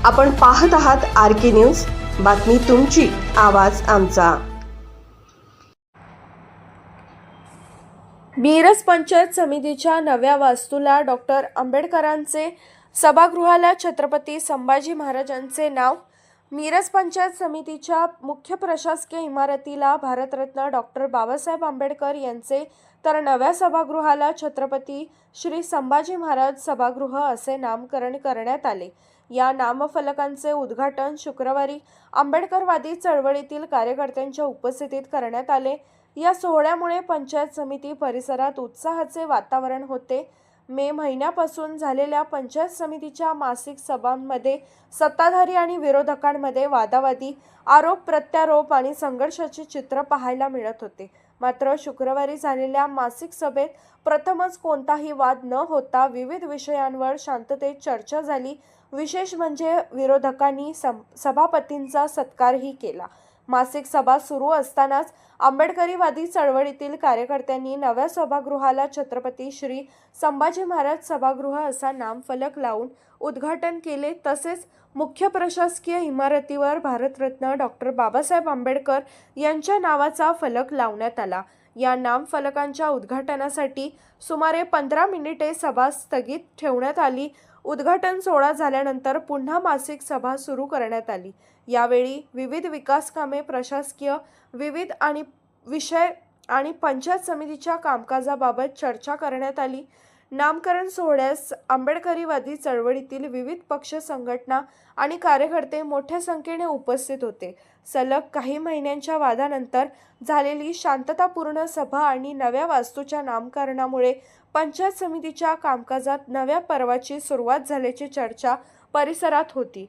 आपण पाहत आहात RK न्यूज, बातमी तुमची, आवाज आमचा। मिरज पंचायत समितीच्या नव्या वास्तूला डॉक्टर आंबेडकरांचे, सभागृहाला छत्रपती संभाजी महाराजांचे नाव। मिरज पंचायत समितीच्या मुख्य प्रशासकीय इमारतीला भारतरत्न डॉक्टर बाबासाहेब आंबेडकर यांचे, तर नव्या सभागृहाला छत्रपती श्री संभाजी महाराज सभागृह असे नामकरण करण्यात आले। या नामफलकांचे उद्घाटन शुक्रवारी आंबेडकरवादी चळवळीतील कार्यकर्त्यांच्या उपस्थितीत करण्यात आले। या सोहळ्यामुळे पंचायत समिती परिसरात उत्साहाचे वातावरण होते। मे महिन्यापासून झालेल्या पंचायत समितीच्या मासिक सभांमध्ये सत्ताधारी आणि विरोधकांमध्ये वादावादी, आरोप प्रत्यारोप आणि संघर्षाचे चित्र पाहायला मिळत होते। मात्र शुक्रवारी झालेल्या मासिक सभेत प्रथमच कोणताही वाद न होता विविध विषयांवर शांततेत चर्चा झाली। विशेष म्हणजे विरोधकांनी सभापतींचा सत्कारही केला। मासिक सभा सुरू असतानाच आंबेडकरीवादी चळवळीतील कार्यकर्त्यांनी नव्या सभागृहाला छत्रपती श्री संभाजी महाराज सभागृह असा नामफलक लावून उद्घाटन केले। तसेच मुख्य प्रशासकीय इमारतीवर भारतरत्न डॉक्टर बाबासाहेब आंबेडकर यांच्या नावाचा फलक लावण्यात आला। या नामफलकांच्या उद्घाटनासाठी सुमारे 15 मिनिटे सभा स्थगित ठेवण्यात आली। उद्घाटन सोहळा झाल्यानंतर पुन्हा मासिक सभा सुरू करण्यात आली। यावेळी विविध विकास कामे, प्रशासकीय विविध विषय आणि पंचायत समितीच्या कामकाजाबाबत चर्चा करण्यात आली। नामकरण सोहळ्यास आंबेडकरीवादी चळवळीतील विविध पक्ष, संघटना आणि कार्यकर्ते मोठ्या संख्येने उपस्थित होते। सलग काही महिन्यांच्या वादानंतर झालेली शांततापूर्ण सभा आणि नव्या वास्तूच्या नामकरणामुळे पंचायत समितीच्या कामकाजात नव्या पर्वाची सुरुवात झाल्याची चर्चा परिसरात होती।